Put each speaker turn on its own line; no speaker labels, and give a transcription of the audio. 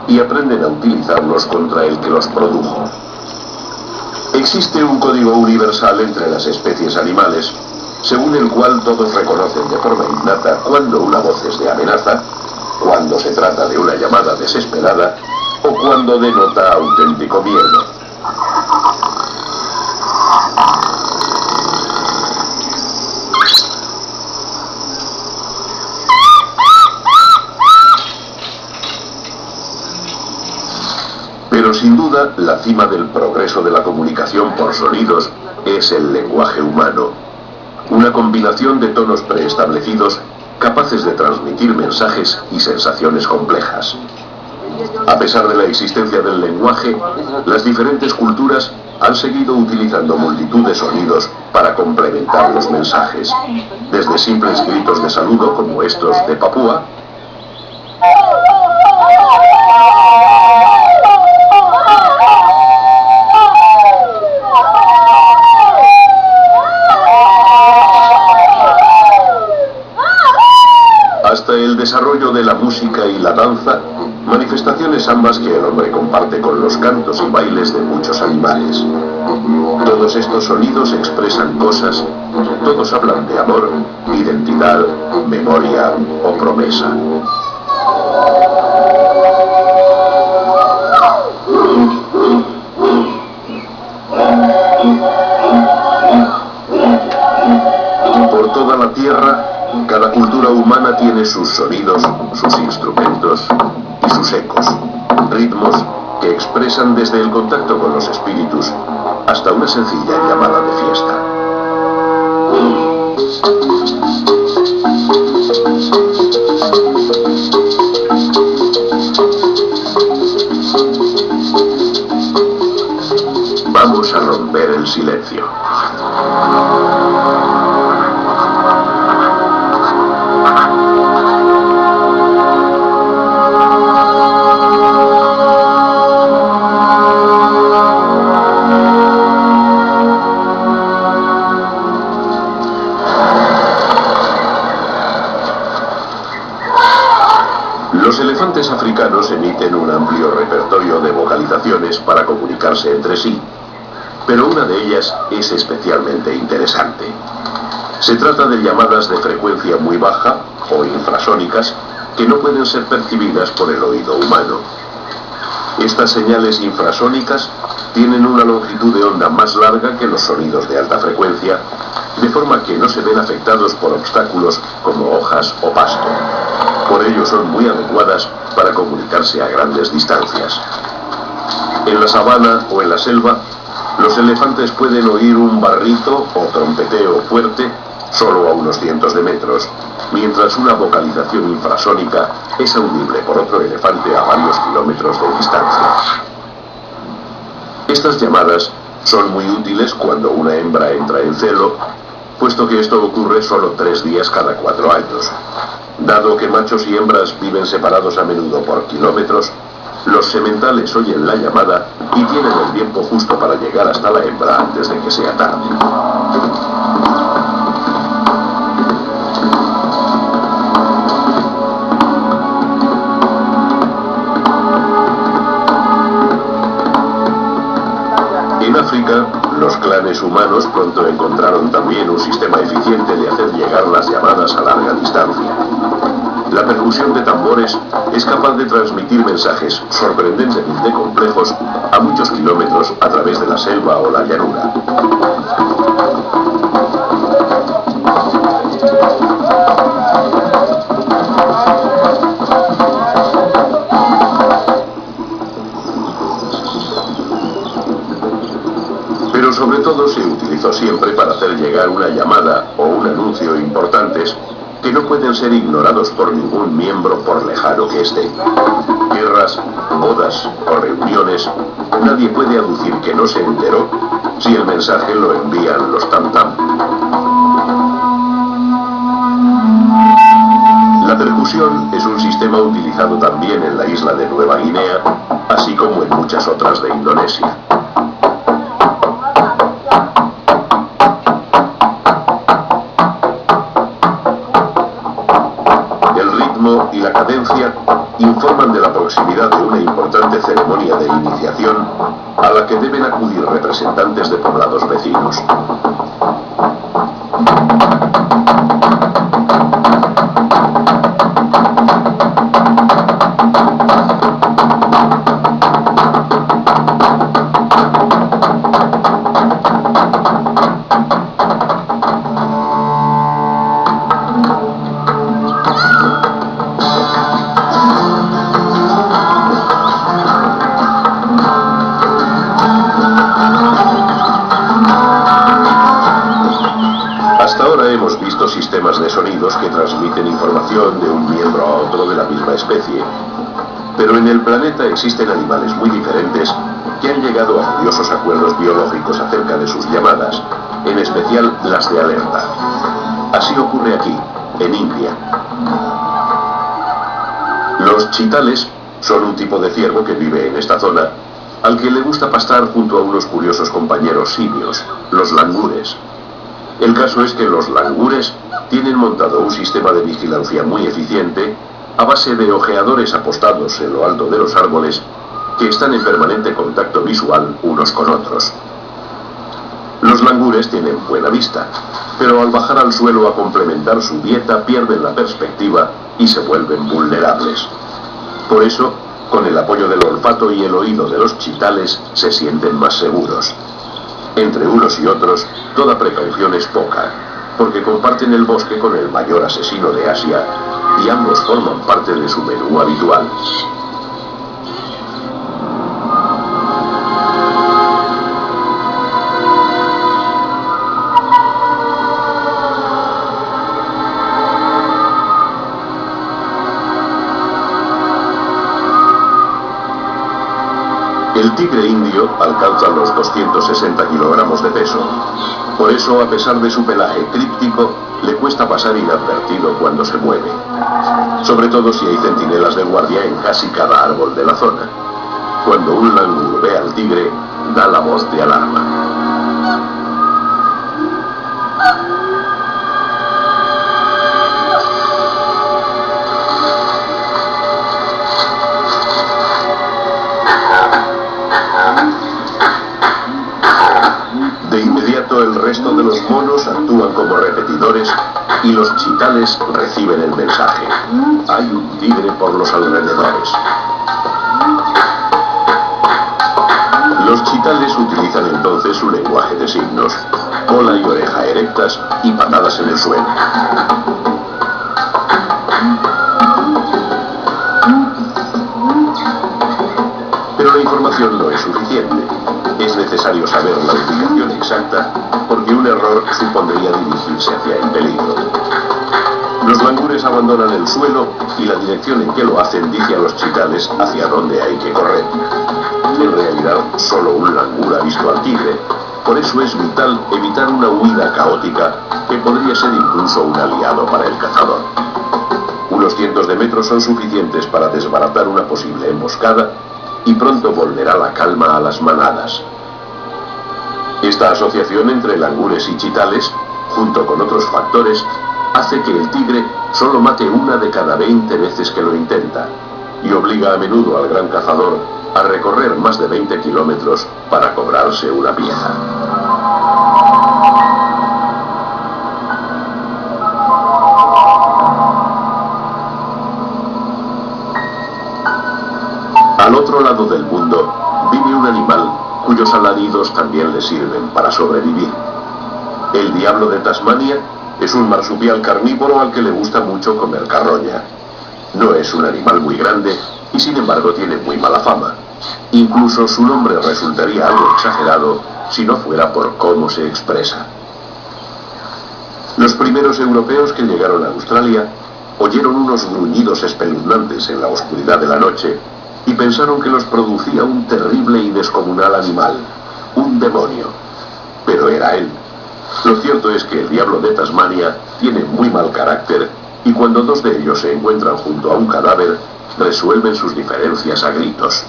y aprenden a utilizarlos contra el que los produjo. Existe un código universal entre las especies animales, según el cual todos reconocen de forma innata cuando una voz es de amenaza, cuando se trata de una llamada desesperada o cuando denota auténtico miedo. Pero sin duda, la cima del progreso de la comunicación por sonidos es el lenguaje humano. Una combinación de tonos preestablecidos capaces de transmitir mensajes y sensaciones complejas. A pesar de la existencia del lenguaje, las diferentes culturas han seguido utilizando multitud de sonidos para complementar los mensajes, desde simples gritos de saludo como estos de Papúa, hasta el desarrollo de la música y la danza, manifestaciones ambas que el hombre comparte con los cantos y bailes de muchos animales. Todos estos sonidos expresan cosas, todos hablan de amor, identidad, memoria o promesa. Por toda la tierra, cada cultura humana tiene sus sonidos, sus instrumentos y sus ecos, ritmos que expresan desde el contacto con los espíritus hasta una sencilla llamada de fiesta. Vamos a romper el silencio. Los elefantes africanos emiten un amplio repertorio de vocalizaciones para comunicarse entre sí, pero una de ellas es especialmente interesante. Se trata de llamadas de frecuencia muy baja o infrasónicas que no pueden ser percibidas por el oído humano. Estas señales infrasónicas tienen una longitud de onda más larga que los sonidos de alta frecuencia, de forma que no se ven afectados por obstáculos como hojas o pasto. Por ello son muy adecuadas para comunicarse a grandes distancias. En la sabana o en la selva, los elefantes pueden oír un barrito o trompeteo fuerte solo a unos cientos de metros, mientras una vocalización infrasónica es audible por otro elefante a varios kilómetros de distancia. Estas llamadas son muy útiles cuando una hembra entra en celo, puesto que esto ocurre solo 3 días cada 4 años. Dado que machos y hembras viven separados a menudo por kilómetros, los sementales oyen la llamada y tienen el tiempo justo para llegar hasta la hembra antes de que sea tarde. En África, los clanes humanos pronto encontraron también un sistema eficiente de hacer llegar las llamadas a larga distancia. La percusión de tambores es capaz de transmitir mensajes sorprendentemente complejos a muchos kilómetros a través de la selva o la llanura. Pero sobre todo se utilizó siempre para hacer llegar una llamada o un anuncio importantes que no pueden ser ignorados por ningún miembro por lejano que esté. Guerras, bodas o reuniones, nadie puede aducir que no se enteró si el mensaje lo envían los tam-tam. La percusión es un sistema utilizado también en la isla de Nueva Guinea, así como en muchas otras de Indonesia. Y la cadencia informan de la progresión proximidad de una importante ceremonia de iniciación a la que deben acudir representantes de poblados vecinos. Hemos visto sistemas de sonidos que transmiten información de un miembro a otro de la misma especie. Pero en el planeta existen animales muy diferentes que han llegado a curiosos acuerdos biológicos acerca de sus llamadas, en especial las de alerta. Así ocurre aquí, en India. Los chitales son un tipo de ciervo que vive en esta zona, al que le gusta pastar junto a unos curiosos compañeros simios, los langures. El caso es que los langures tienen montado un sistema de vigilancia muy eficiente a base de ojeadores apostados en lo alto de los árboles que están en permanente contacto visual unos con otros. Los langures tienen buena vista, pero al bajar al suelo a complementar su dieta pierden la perspectiva y se vuelven vulnerables. Por eso, con el apoyo del olfato y el oído de los chitales, se sienten más seguros. Entre unos y otros, toda precaución es poca, porque comparten el bosque con el mayor asesino de Asia y ambos forman parte de su menú habitual. El tigre indio alcanza los 260 kilogramos de peso. Por eso, a pesar de su pelaje críptico, le cuesta pasar inadvertido cuando se mueve. Sobre todo si hay centinelas de guardia en casi cada árbol de la zona. Cuando un langur ve al tigre, da la voz de alarma. De inmediato el resto de los monos actúan como repetidores y los chitales reciben el mensaje. Hay un tigre por los alrededores. Los chitales utilizan entonces su lenguaje de signos, cola y oreja erectas y patadas en el suelo. Pero la información no es suficiente. Es necesario saber la ubicación exacta porque un error supondría dirigirse hacia el peligro. Los langures abandonan el suelo y la dirección en que lo hacen dice a los chitales hacia dónde hay que correr. En realidad, solo un langur ha visto al tigre. Por eso es vital evitar una huida caótica que podría ser incluso un aliado para el cazador. Unos cientos de metros son suficientes para desbaratar una posible emboscada y pronto volverá la calma a las manadas. Esta asociación entre langures y chitales, junto con otros factores, hace que el tigre solo mate una de cada 20 veces que lo intenta, y obliga a menudo al gran cazador a recorrer más de 20 kilómetros para cobrarse una pieza. Al otro lado del mundo vive un animal cuyos alaridos también le sirven para sobrevivir. El diablo de Tasmania es un marsupial carnívoro al que le gusta mucho comer carroña. No es un animal muy grande y sin embargo tiene muy mala fama. Incluso su nombre resultaría algo exagerado si no fuera por cómo se expresa. Los primeros europeos que llegaron a Australia oyeron unos gruñidos espeluznantes en la oscuridad de la noche y pensaron que los producía un terrible y descomunal animal, un demonio. Pero era él. Lo cierto es que el diablo de Tasmania tiene muy mal carácter y cuando dos de ellos se encuentran junto a un cadáver, resuelven sus diferencias a gritos.